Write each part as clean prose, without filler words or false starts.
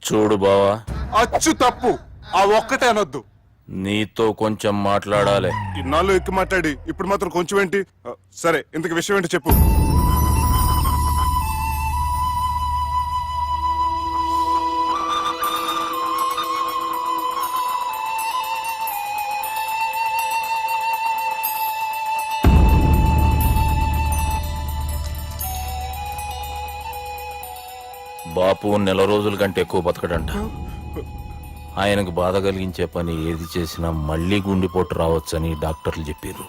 చూడు బావా, అచ్చు తప్పు. ఆ ఒక్కటే అనొద్దు. నీతో కొంచెం మాట్లాడాలి. ఇన్నాళ్ళు ఎక్కువ మాట్లాడి ఇప్పుడు మాత్రం కొంచెం ఏంటి? సరే, ఇంతకు విషయం ఏంటి చెప్పు. బాపు నెల రోజుల కంటే ఎక్కువ బతకడంట. ఆయనకు బాధ కలిగించే పని ఏది చేసినా మళ్లీ గుండెపోటు రావచ్చని డాక్టర్లు చెప్పారు.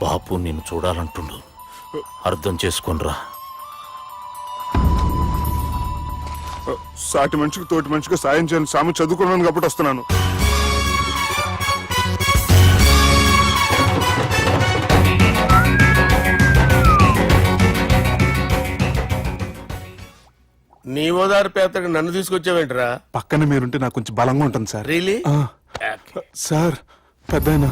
బాపు నిన్ను చూడాలంటుండు, అర్థం చేసుకునిరా. సాటి మనిషికి తోటి మనిషికి సాయం చేయని సామి చదువుకున్నాను కాబట్టి వస్తున్నాను. నీ ఓదార్పు యాత్రకు నన్ను తీసుకొచ్చావేంట్రా? పక్కన మీరుంటే నాకు కొంచెం బలంగా ఉంటుంది సార్. రియలీ? సార్, పెద్దయినా.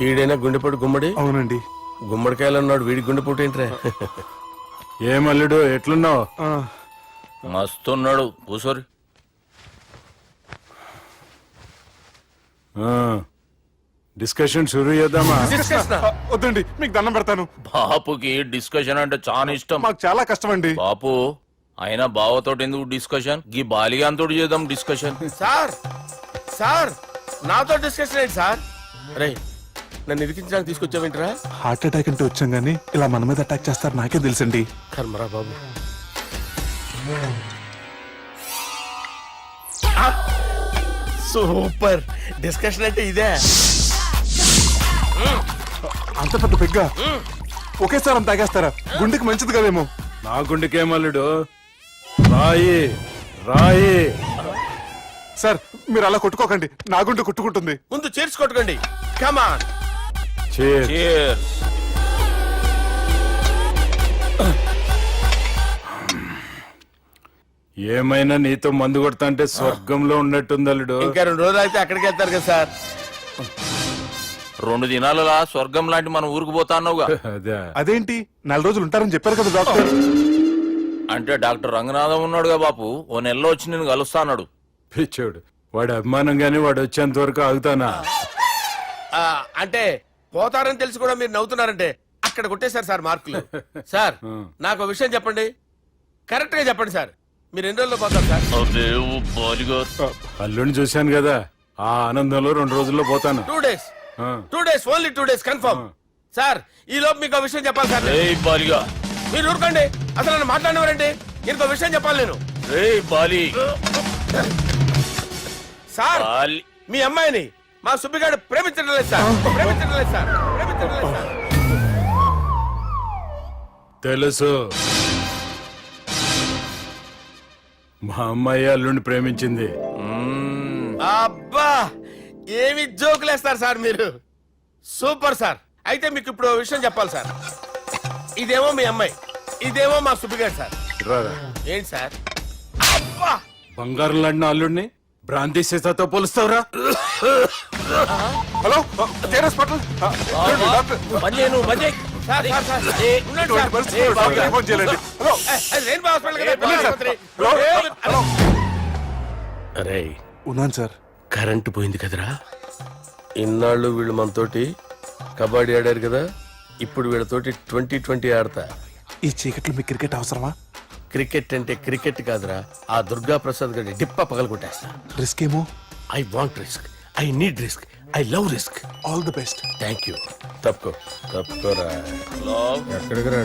ఈడైనా గుండెపోటు గుమ్మడి? అవునండి. గుమ్మడికాయలు అన్నాడు, వీడి గుండెపోటు ఏంట్రా? ఏమల్లుడు ఎట్లున్నావు? మస్తున్నాడు. కూసోరి. డిస్కషన్ షురూ చేద్దామా? వద్దండి, మీకు దండం పెడతాను. బాపుకి డిస్కషన్ అంటే చాలా ఇష్టం. మాకు చాలా కష్టం అండి. బాపు, అయినా బావతోటి ఎందుకు డిస్కషన్? గీ బాలిగాంతోటి చేద్దాం డిస్కషన్. సార్ సార్ నాతో డిస్కషన్ ఏంటి సార్? రే, నన్ను ఇరికించడానికి తీసుకొచ్చావేంట్రా? హార్ట్ అటాక్ అంటే వచ్చాం గానీ ఇలా మన మీద అటాక్ చేస్తారు నాకే తెలుసండి. కర్మరా బాబు. సూపర్ డిస్కషన్ అంటే ఇదే. అంత పెద్ద పెగ్గా ఒకేసారి అంత తాగేస్తారా? గుండెకి మంచిది కదేమో. నా గుండెకేమల్లుడు, రాయి రాయి. సార్, మీరు అలా కొట్టుకోకండి, నా గుండె కొట్టుకుంటుంది. ముందు చేర్చి కొట్టుకోండి. కమాన్. Cheers. ఏమైనా నీతో మందు కొడతా అంటే స్వర్గంలో ఉన్నట్టుంది అల్లుడు. ఇంకా 2 రోజులు అయితే అక్కడికి వెళ్తారు కదా సార్. 2 దినాలలా స్వర్గం లాంటి మన ఊరికి పోతాన్నావుగా. అదే అదేంటి, 4 రోజులు ఉంటారని చెప్పారు కదా డాక్టర్. అంటే డాక్టర్ రంగనాథం ఉన్నాడుగా బాపు, ఓ నెలలో వచ్చి నేను కలుస్తా అన్నాడు. పిచ్చోడు, వాడు అభిమానంగానే వాడు వచ్చేంత వరకు ఆగుతానా? అంటే పోతారని తెలిసి కూడా మీరు నవ్వుతున్నారంటే అక్కడ కొట్టేశారు సార్ మార్కులు. సార్, నాకు ఒక విషయం చెప్పండి, కరెక్ట్ గా చెప్పండి సార్. మీరు ఎన్ని రోజుల్లో పోతారు సార్? అల్లుడిని చూశాను కదా, ఆ ఆనందంలో 2 రోజుల్లో పోతాను. 2 days. 2 days, only 2 days confirm. Sir, ఈ లోపు మీకు విషయం చెప్పాలి సార్. బాలిగా మీరు ఊరుకోండి, అసలు నన్ను మాట్లాడినవారండి. ఇంకో విషయం చెప్పాలి నేను. బాలి సార్, మీ అమ్మాయిని మా సుబ్బిగాడు ప్రేమించడం లేదు సార్. ప్రేమించడం లేదు సార్. ప్రేమించడం లేదు సార్. తెలుసు, మా అమ్మాయి అల్లుడిని ప్రేమించింది. అబ్బా, ఏమి జోకులేస్తారు సార్ మీరు. Super sir. అయితే మీకు ఇప్పుడు విషయం చెప్పాలి సార్. ఇదేమో మీ అమ్మాయి, ఇదేమో మా సుబ్బిగాడు సార్. రారా. ఏంటి సార్? అబ్బా, బంగారం లాంటి అల్లుడిని భ్రాంతి సీతాతో పోలుస్తావురా? Hello, Care hospital. Doctor, sir, sir, sir. ఉండండి సార్. డాక్టర్ ఫోన్ చేయాలండి. హలో, అది రెయిన్బో హాస్పిటల్ కదా, వెళ్ళండి సార్. ఆసుపత్రి. హలో. అరే, ఉన్నాను సార్. కరెంటు పోయింది కదరా. ఇన్నాళ్ళు వీళ్ళు మనతోటి కబడ్డీ ఆడారు కదా, ఇప్పుడు వీళ్ళతోటి 2020 ఆడతా. ఈ చీకట్లో మీకు క్రికెట్ అవసరమా? క్రికెట్ అంటే క్రికెట్ కాదురా, ఆ దుర్గా ప్రసాద్ గారి డిప్ప పగలు కొట్టేస్తా. రిస్క్ ఏమో. I want risk, I need risk, I love risk. All the best. Thank you. తప్పుకోరా. ఎక్కడికి రా?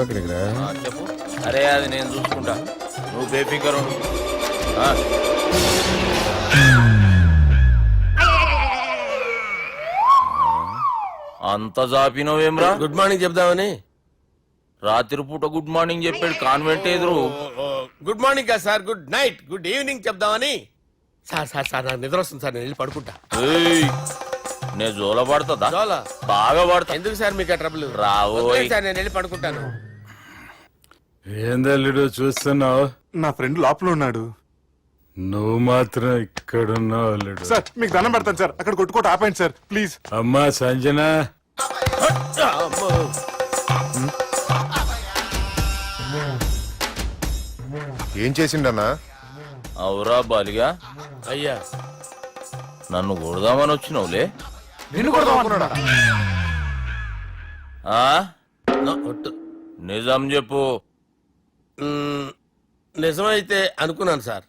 అక్కడికి రా. చెప్పు. అరే, అది నేను చూసుకుంటా, నువ్వు బేఫికర్ ఉండు. అంత జాపినవేమ్రా? గుడ్ మార్నింగ్ చెప్దామని. రాత్రి పూట గుడ్ మార్నింగ్ చెప్పాడు కాన్వెంట్ ఎదురు. గుడ్ మార్నింగ్ కాదు sir, good night, good evening చెప్దామని. సార్ సార్ సార్, నాకు నిద్ర వస్తుంది సార్, నేను వెళ్ళి పడుకుంటా. నేను జోల పడుతుందా? జోలా? బాగా పడతా. ఎందుకు సార్ మీకు ఆ ట్రబుల్? రావోయ్ సార్, నేను వెళ్ళి పడుకుంటాను. ఏందల్లుడు చూస్తున్నావు? నా ఫ్రెండ్ లోపల ఉన్నాడు. నువ్వు మాత్రం ఇక్కడున్నావు అల్లుడు. సార్, మీకు దండం పెడతాను సార్, అక్కడ కొట్టుకోట ఆపండి సార్ ప్లీజ్. అమ్మా సంజన, ఏం చేసిండన్నా? అవురా బాలిగా, అయ్యా నన్ను కొడదామని వచ్చినావులే. నిన్ను కొడదాం అనుకున్నాడా? ఆ ఒట్టు. నిజం చెప్పు. నిజమైతే అనుకున్నాను సార్.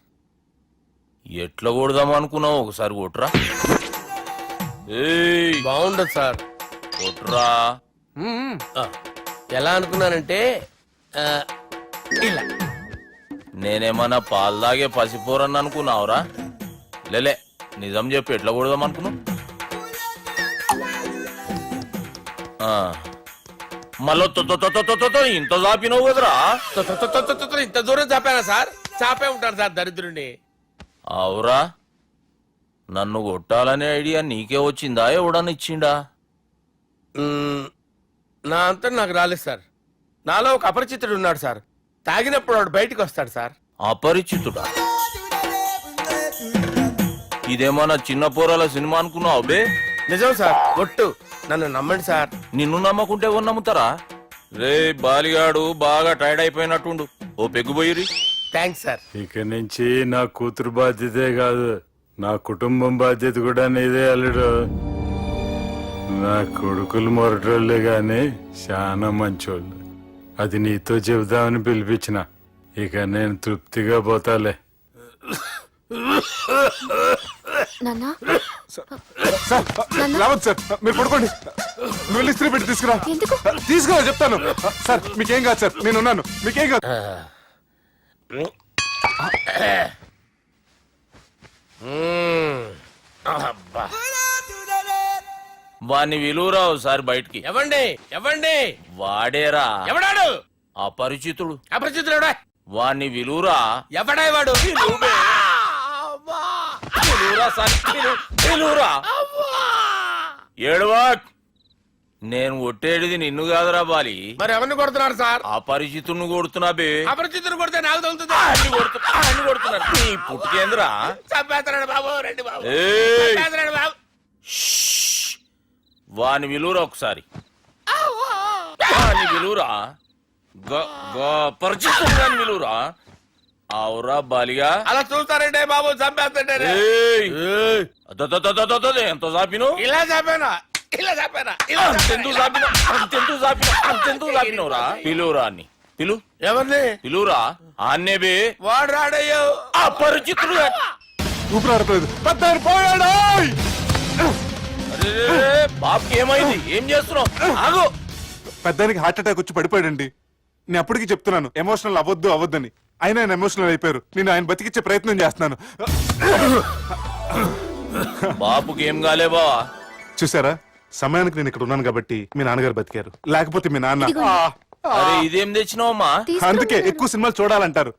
ఎట్లా కొడదాం అనుకున్నావు? ఒకసారి కొట్రా. ఏయ్ బాగుండదు సార్. కొట్రా. ఆ, ఎలా అనుకున్నానంటే ఆ, ఇలా. నేనేమన్నా పాలు తాగే పసిపోరని అనుకున్నావురా? లేలే, నిజం చెప్పు, ఎట్లా కొడదాం అనుకున్నావు? మళ్ళీ ఇంత చాపినావు కదరా? ఇంత దూరం చాపానా సార్? చాపే ఉంటాను సార్ దరిద్రుడిని. అవురా, నన్ను కొట్టాలనే ఐడియా నీకే వచ్చిందా? ఎవడన్నా ఇచ్చిండా? నా అంతా నాకు రాలేదు సార్. నాలో ఒక అపరిచితుడు ఉన్నాడు సార్. తాగినప్పుడు వాడు బయటికి వస్తాడు సార్. అపరిచితుడా? ఇదేమన్నా చిన్న పోరాల సినిమా అనుకున్నావు బే? నిజం సార్, ఒట్టు. నన్ను నమ్మండి సార్. నిన్ను నమ్మకుంటే ఎవరు నమ్ముతారా? రే బాలిగాడు బాగా టైర్డ్ అయిపోయినట్టుండు, ఓ పెగ్గుపోయిరి. Thanks sir. ఇక నుంచి నా కూతురు బాధ్యతే కాదు, నా కుటుంబం బాధ్యత కూడా నీదే అల్లుడు. నా కొడుకులు మొరటోళ్ళే గాని చాలా మంచోళ్ళు. అది నీతో చెబుదామని పిలిపించిన. ఇక నేను తృప్తిగా పోతాలే. నాన్నా సార్ రావద్దు సార్, మీరు పడుకోండి. నువ్వు వెళ్ళి ఇస్త్రీ పెట్టి తీసుకురా. ఎందుకు? తీసుకురా చెప్తాను. సార్ మీకేం కాదు సార్, నేను ఉన్నాను, మీకేం కాదు. అబ్బా. వాణ్ణి విలువరా ఒకసారి బయటికి. ఎవండి ఎవండి? వాడేరా ఎవడాడు? అపరిచితుడు. అపరిచితుడు ఎవడా? వాణ్ణి విలువరా. ఎవడా వాడు? విలువరా సార్, విలువరా. ఏడవా, నేను కొట్టేడిది నిన్ను కాదురా బాలి. మరి ఎవరిని కొడుతున్నారు సార్? అపరిచితుడిని కొడుతున్నా బే. అపరిచితుడు కొడితే నాకు తగులుతుంది. అన్ని కొడుతున్నారు. నీ పుట్టుకేంద్రా? చంపేస్తున్నాడు బాబు, రండి బాబు. ఏయ్! చంపేస్తున్నాడు బాబు. వాని విలువరా ఒకసారి. వాని విలువరా. పరిచితుడు గాని విలువరా. అవురా బాలిగా. అలా చూస్తారంటే బాబు, చంపేస్తాడే. ఏయ్! ఎంత చాపిను? ఇలా చంపానా? ఇలా చంపానా? అంతెందుకు చాపిన? అంతెందుకు చాపిన? అంతెందుకు చాపినవురా? పిలువురా అన్ని. పిలు. ఎవరిని? పిలువురా. ఆన్నే బే. వాడు రాడయ్యో. అపరిచితుడు. ఊపిరాడట్లేదు. పెద్ద ఆయన పోయాడు. బాబుకి ఏమైంది? ఏం చేస్తున్నావు? ఆగు. పెద్దానికి హార్ట్ అటాక్ వచ్చి పడిపోయాడండి. నేను అప్పటికి చెప్తున్నాను ఎమోషనల్ అవ్వద్దు అవ్వద్దని. అయినా ఆయన ఎమోషనల్ అయిపోయారు. నేను ఆయన బతికిచ్చే ప్రయత్నం చేస్తున్నాను. బాబుకి ఏం కాలే బావా? చూసారా, సమయానికి నేను ఇక్కడ ఉన్నాను కాబట్టి మీ నాన్నగారు బతికారు. లేకపోతే మీ నాన్న అరే ఇదేం తెచ్చినావమ్మా? అందుకే ఎక్కువ సినిమాలు చూడాలంటారు.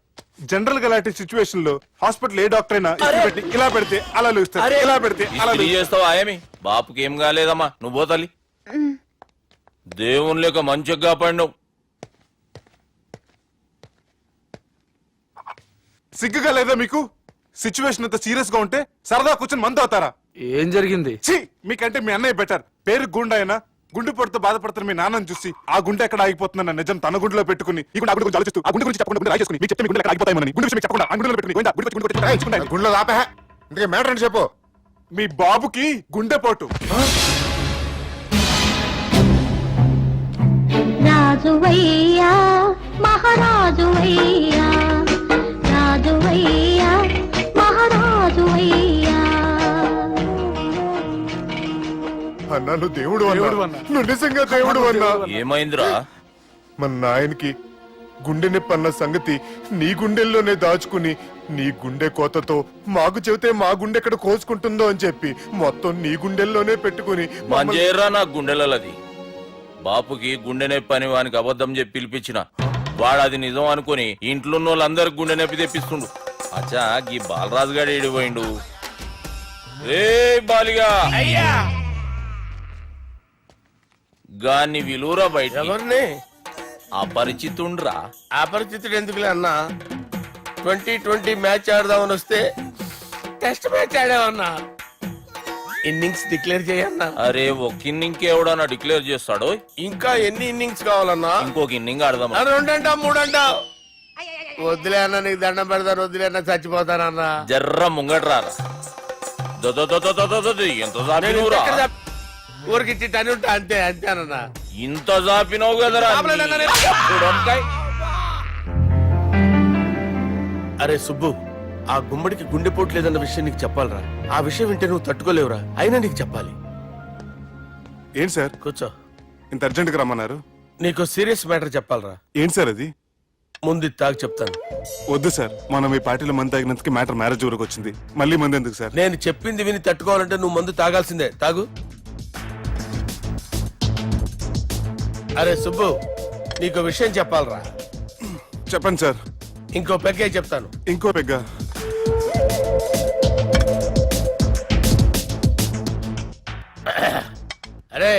జనరల్ గా ఇలాంటి సిచ్యువేషన్ లో హాస్పిటల్ ఏ డాక్టర్ అయినా ఇస్త్రీ పెట్టి ఇలా పెడితే అలా లూస్తారు, ఇలా పెడితే అలా ఇస్త్రీ చేస్తావా ఏమి? బాపుకి ఏం కాలేదమ్మా, నువ్వు పోతల్లి. దేవుని లేక మంచిగా పడినావు. సిగ్గుగా లేదా మీకు? సిచ్యువేషన్ అంత సీరియస్ గా ఉంటే సరదా కూర్చొని మందు అవుతారా? ఏం జరిగింది? ఛీ, మీకంటే మీ అన్నయ్య బెటర్. పేరు గుండె అయినా గుండె పొడితో బాధపడుతున్న మీ నాన్నని చూసి ఆ గుండె ఎక్కడ ఆగిపోతుందన్న నిజం తన గుండెలో పెట్టుకుని ఈ గుండె గురించి ఆలోచిస్తూ ఆ గుండె గురించి చెప్పకుండా గుండె రాజేసుకుని మీకు చెప్తే మీ గుండె ఎక్కడ ఆగిపోతాయని గుండె విషయం చెప్పకుండా ఆ గుండెలో పెట్టుకుని గుండె గుండెలో ఆపే. ఇంతకీ మ్యాటర్ అని చెప్పు. మీ బాబుకి గుండెపోటు. రాజువయ్యా మహారాజువయ్యా, రాజువయ్యా మహారాజువయ్యా. అన్నా నువ్వు దేవుడు అన్నా, నువ్వు నిజంగా దేవుడు అన్నా. ఏమైందిరా? మన నాయనకి గుండె నొప్పి అన్న సంగతి నీ గుండెల్లోనే దాచుకుని నీ గుండె కోతతో మాకు చెబితే మా గుండె ఎక్కడ కోసుకుంటుందో అని చెప్పి మొత్తం నీ గుండెల్లోనే పెట్టుకుని మంజేర్రా నా గుండెలది. బాపుకి గుండె నొప్పి అని వానికి అబద్ధం చెప్పి పిలిపించిన వాడు అది నిజం అనుకుని ఇంట్లో వాళ్ళందరికి గుండె నొప్పి తెప్పిస్తుండు. అచ్చా గీ బాలరాజు గారు ఏడిపోయిండు. రే బాలిగా, అయ్యా గాన్ని విలువరా బయట. ఎవరిని? అపరిచితుండ్రా. అపరిచితుడు ఎందుకులే అన్నా? 2020 మ్యాచ్ ఆడదామని వస్తే టెస్ట్ మ్యాచ్ ఆడామన్నా. ఇన్నింగ్స్ డిక్లేర్ చేయన్నా. అరే ఒక ఇన్నింగ్ ఎవడన్నా డిక్లేర్ చేస్తాడో? ఇంకా ఎన్ని ఇన్నింగ్స్ కావాలన్నా? ఇంకొక ఇన్నింగ్ ఆడదాం. 2 అంటావు 3 అంటావు? వద్దులే అన్న నీకు దండం పెడతాను వద్దులే అన్న చచ్చిపోతానన్నా జర్ర ముంగట్రా ఎంత జాపినవురా ఊరికి ఇచ్చి టని ఉంటా అంతే అంతేనన్నా ఇంత జాపినవు కదరా ఆపలేదన్నా నేను. వంకాయ్. అరే సుబ్బు ఆ గుమ్మడికి గుండెపోటు లేదన్న విషయం నీకు చెప్పాలరా ఆ విషయం వింటే నువ్వు తట్టుకోలేవురా అయినా నీకు చెప్పాలి ఏంటి సార్ కూర్చో ఇంత అర్జెంట్ గా రమ్మన్నారు? నీకు సీరియస్ మ్యాటర్ చెప్పాలరా ఏంటి సార్ అది? ముందు ఇది తాగు చెప్తాను వద్దు సార్, మనం ఈ పార్టీలో మంది తాగినందుకు మ్యాటర్ మ్యారేజ్ వరకు వచ్చింది. మళ్ళీ మంది ఎందుకు సార్? నేను చెప్పింది విని తట్టుకోవాలంటే నువ్వు మందు తాగాల్సిందే తాగు అరే సుబ్బు నీకు విషయం చెప్పాలరా చెప్పండి సార్. ఇంకో పెగ్గే చెప్తాను ఇంకో పెగ్గా? అరే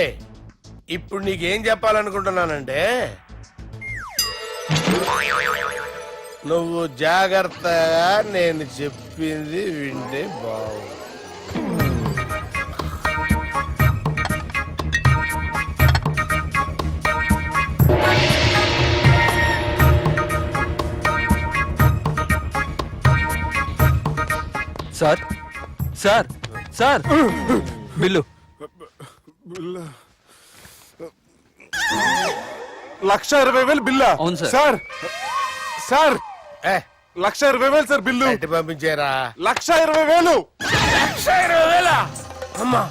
ఇప్పుడు నీకేం చెప్పాలనుకుంటున్నానంటే నువ్వు జాగ్రత్తగా నేను చెప్పింది వింటే బాగుంది సార్ సార్ సార్ బిల్లు 1,20,000 బిల్లా? అవును సార్. సార్ సార్ ఏ 1,20,000 సార్ బిల్లు. బయట పంపించేరా 1,20,000. 1,20,000 అమ్మా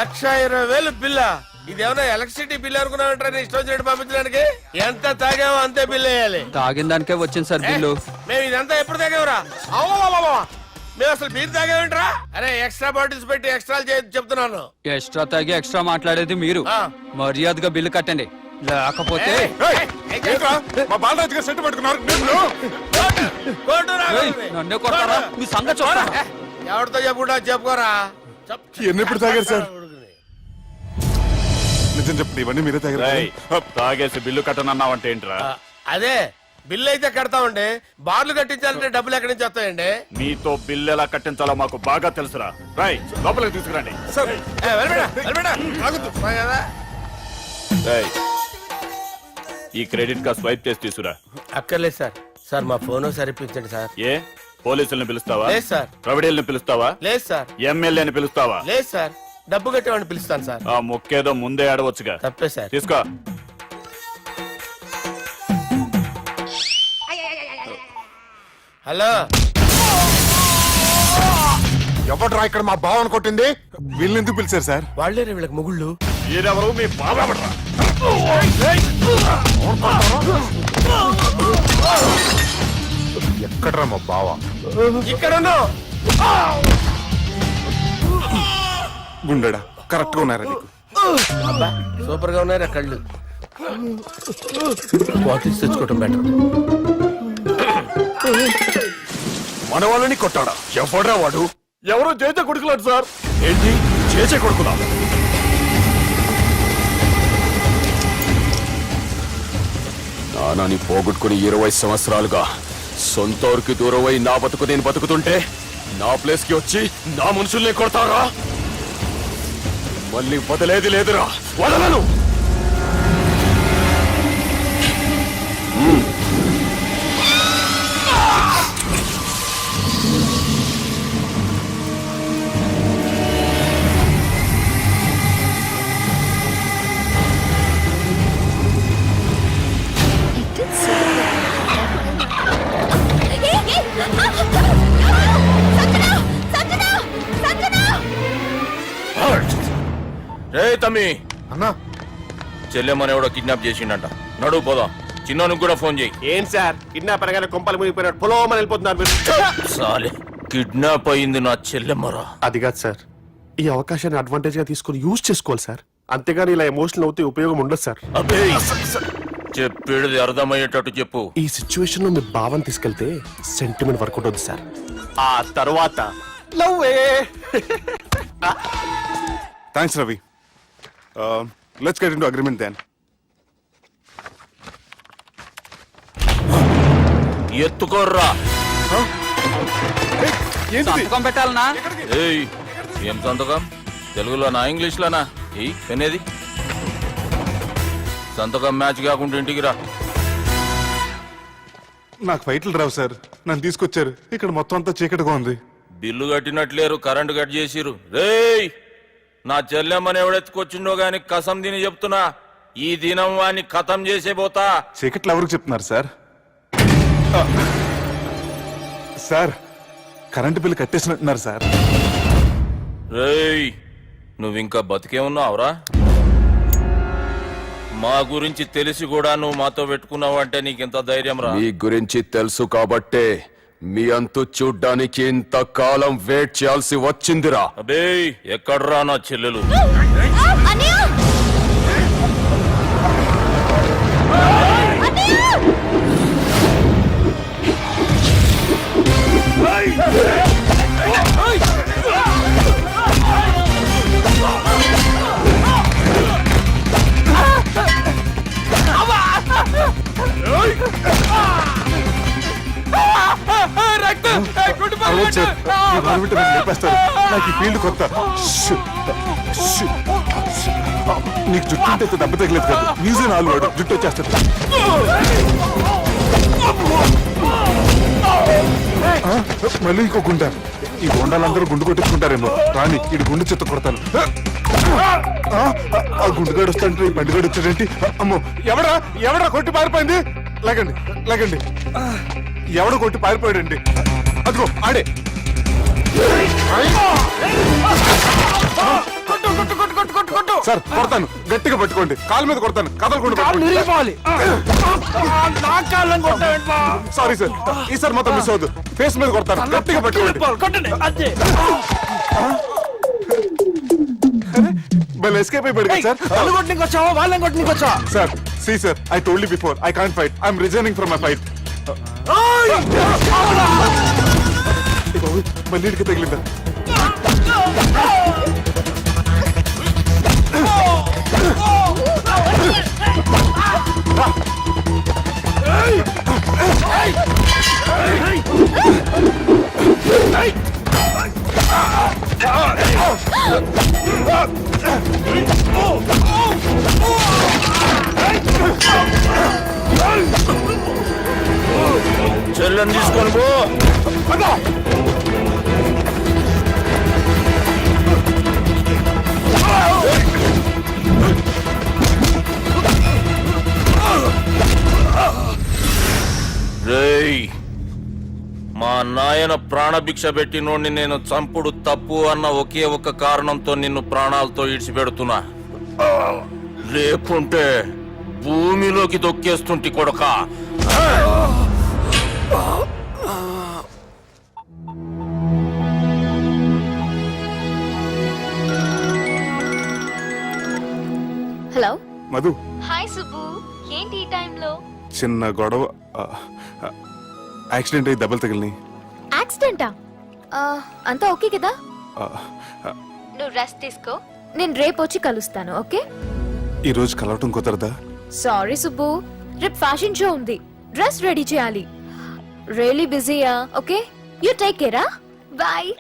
1,20,000 బిల్ల ఇదేమన్నా ఎలక్ట్రిసిటీ బిల్ అనుకున్నావంటారా నీ ఇష్టం వచ్చినట్టు పంపించడానికి ఎంత తాగామో అంతే బిల్ వేయాలి తాగిన దానికే వచ్చింది సార్ బిల్లు మేము ఇదంతా ఎప్పుడు తాగావురా అవ్వ మేము అసలు బీర్ తాగామేంట్రా అరే ఎక్స్ట్రా బాటిల్స్ పెట్టి ఎక్స్ట్రా చెప్తున్నాను ఎక్స్ట్రా తాగి ఎక్స్ట్రా మాట్లాడేది మీరు ఆ. మర్యాదగా బిల్లు కట్టండి లేకపోతే ఏయ్, ఏంట్రా? మా బాలరాజు గారు సెట్ పట్టుకున్నారు. నిన్ను. కోర్టు రా. ఏయ్, నన్నే కొడతారా? మీ సంగతి చూస్తా. ఏ, ఎవరితో చెప్పుకుంటా చెప్పుకోరా ఎన్నెప్పుడు తాగారు సార్? నిజం చెప్పండి, ఇవన్నీ మీరే తాగారు? తాగేసి బిల్లు కట్టనన్నావంటే ఏంట్రా? ఆ, అదే బిల్లు అయితే కడతామండి బార్లు కట్టించాలంటే డబ్బులు ఎక్కడి నుంచి వస్తాయండి నీతో బిల్లు ఎలా కట్టించాలో మాకు బాగా తెలుసురా. రై లోపలికి తీసుకురండి. సార్ ఏ, వెళ్ళిపోయినా, వెళ్ళిపోయినా. ఆగొద్దు. పోయి కదా. రేయ్, ఈ క్రెడిట్ కార్డ్ స్వైప్ చేసి తీసుకురా. అక్కర్లేదు సార్ సార్ మా ఫోన్ సరిపించండి సార్ ఏ పోలీసుల్ని పిలుస్తావా? లేదు సార్ ప్రొవిడీల్ని పిలుస్తావా? లేదు సార్ ఎమ్మెల్యేని పిలుస్తావా? లేదు సార్ డబ్బు కట్టేవాడిని పిలుస్తాను సార్ ఆ మొక్కేదో ముందే ఆడవచ్చుగా. తప్పే సార్ తీసుకో. హలో ఎవడ్రా ఇక్కడ మా బావని కొట్టింది? వీళ్ళని ఎందుకు పిలిచారు సార్? వాళ్ళే వీళ్ళకి మొగుళ్ళు ఈరెవరు మీ బాబాబడ్రా? ఎక్కడ్రా మా బావ? ఇక్కడ ఉన్నావు. గుండెడా కరెక్ట్ గా ఉన్నారా నీకు? అబ్బా సూపర్ గా ఉన్నారా కళ్ళు బాటిల్స్ తెచ్చుకోవటం బెటర్ మన వాళ్ళని కొట్టాడా? ఎవడ్రా వాడు? ఎవరో చేసే కొడుకులాడు సార్. ఏంటి చేసే కొడుకులా? నానాని పోగొట్టుకుని 20 సంవత్సరాలుగా సొంత ఊరికి దూరమై నా బతుకు నేను బతుకుతుంటే నా ప్లేస్ కి వచ్చి నా మనుషుల్ని కొడతారా? మళ్ళీ వదిలేది లేదురా, వదలను. రే తమ్మి, అన్నా చెల్లెమ్మని ఎవడో కిడ్నాప్ చేసిండంట. నడువు పోదాం. చిన్నోనికి కూడా ఫోన్ చేయి. ఏం సార్ కిడ్నాప్ అనగానే కొంపలు మునిగిపోయినాడు పొలం వెళ్ళిపోతున్నారు మీరు సాలే కిడ్నాప్ అయింది నా చెల్లెమ్మరా. అది కాదు సార్ ఈ అవకాశాన్ని అడ్వాంటేజ్ గా తీసుకుని యూజ్ చేసుకోవాలి సార్ అంతేగాని ఇలా ఎమోషనల్ అవుతే ఉపయోగం ఉండదు సార్ అబ్బే చెప్పేది అర్థమయ్యేటట్టు చెప్పు. ఈ సిచ్యువేషన్ లో మీ భావం తీసుకెళ్తే సెంటిమెంట్ వర్కౌట్ అవుతుంది సార్ ఆ తర్వాత thanks Ravi. Let's get into agreement then. ఎత్తుకోర్రా. సంతకం పెట్టాలనా? ఏయ్ ఏం సంతకం? తెలుగులోనా ఇంగ్లీష్లోనా? ఈ పెనేది సంతకం మ్యాచ్ కాకుండా ఇంటికి రా. నాకు ఫైట్లు రావు సార్. నన్ను తీసుకొచ్చారు, ఇక్కడ మొత్తం అంతా చీకటిగా ఉంది. బిల్లు కట్టినట్లేరు, కరెంటు కట్ చేసిరు. రేయ్, నా చెల్లెమ్మని ఎవడెత్తుకొచ్చిండో గాని కసం తిని చెప్తున్నా, ఈ దినం వాణ్ణి ఖతం చేసే పోతా. చీకట్లు ఎవరికి చెప్తున్నారు సార్? సార్, కరెంటు బిల్లు కట్టేసినట్టున్నారు సార్. రేయ్, నువ్వింకా బతికే ఉన్నావురా? మా గురించి తెలిసి కూడా నువ్వు మాతో పెట్టుకున్నావు అంటే నీకెంత ధైర్యం రా? మీ గురించి తెలుసు కాబట్టే మీ అంతు చూడ్డానికి ఇంతకాలం వెయిట్ చేయాల్సి వచ్చిందిరా. అబే, ఎక్కడ్రా నా చెల్లెలు? అరవద్దు సార్, ఈ గవర్నమెంట్ నన్ను లేపేస్తారు. నాకు ఈ ఫీల్డ్ కొత్త. Shoe, shoe, shoe. నీకు జుట్టు ఉంటే దెబ్బ తగిలేదు కదా, మ్యూజియం ఆలు వాడు జుట్టు వచ్చేస్తాడు. మళ్ళీ ఇంకో గుండె. ఈ గుండాలందరూ గుండు కొట్టించుకుంటారేమో. రాని ఇటు గుండు చెత్త కొడతాను. ఆ గుండుగాడు వస్తాంటే ఈ బండిగాడు వచ్చాడేంటి? అమ్మో, ఎవడా ఎవడా కొట్టి పారిపోయింది? లేకండి లేకండి, ఎవడ కొట్టి పారిపోయాడండి? అదిగో ఆడే. సార్ కొడతాను, గట్టిగా పట్టుకోండి. కాలు మీద కొడతాను, కదలకుండా పట్టుకోండి. సారీ సార్, ఈసారి మొత్తం మిస్ అవద్దు. ఫేస్ మీద కొడతాను, గట్టిగా పట్టుకోండి. ఎస్కేప్ అయిపోయాడు sir. Sir, see sir, I told you before, I can't fight. I'm resigning from my fight. మళ్ళీ ఇడికి తగిలిందా? చెల్లెని తీసుకొని పో. రేయ్, మా నాయన ప్రాణభిక్ష పెట్టినోడిని నేను చంపుడు తప్పు అన్న ఒకే ఒక్క కారణంతో నిన్ను ప్రాణాలతో ఇడిచిపెడుతున్నా. లేకుంటే భూమిలోకి దొక్కేస్తుంటి కొడక. హలో. మధు, హాయ్ సుబ్బు, ఏంటి ఈ టైంలో? చిన్న గొడవ, యాక్సిడెంట్ అయ్యి దెబ్బలు తగిలినాయి. యాక్సిడెంటా? అంతా ఓకే కదా? నువ్వు రెస్ట్ తీసుకో, నేను రేపు వచ్చి కలుస్తాను. ఓకే? ఈ రోజు కలవటం కుదరదా? సారీ సుబ్బు, రేపు ఫ్యాషన్ షో ఉంది, డ్రెస్ రెడీ చేయాలి. రియలీ బిజీయా? Okay, you take care. Bye.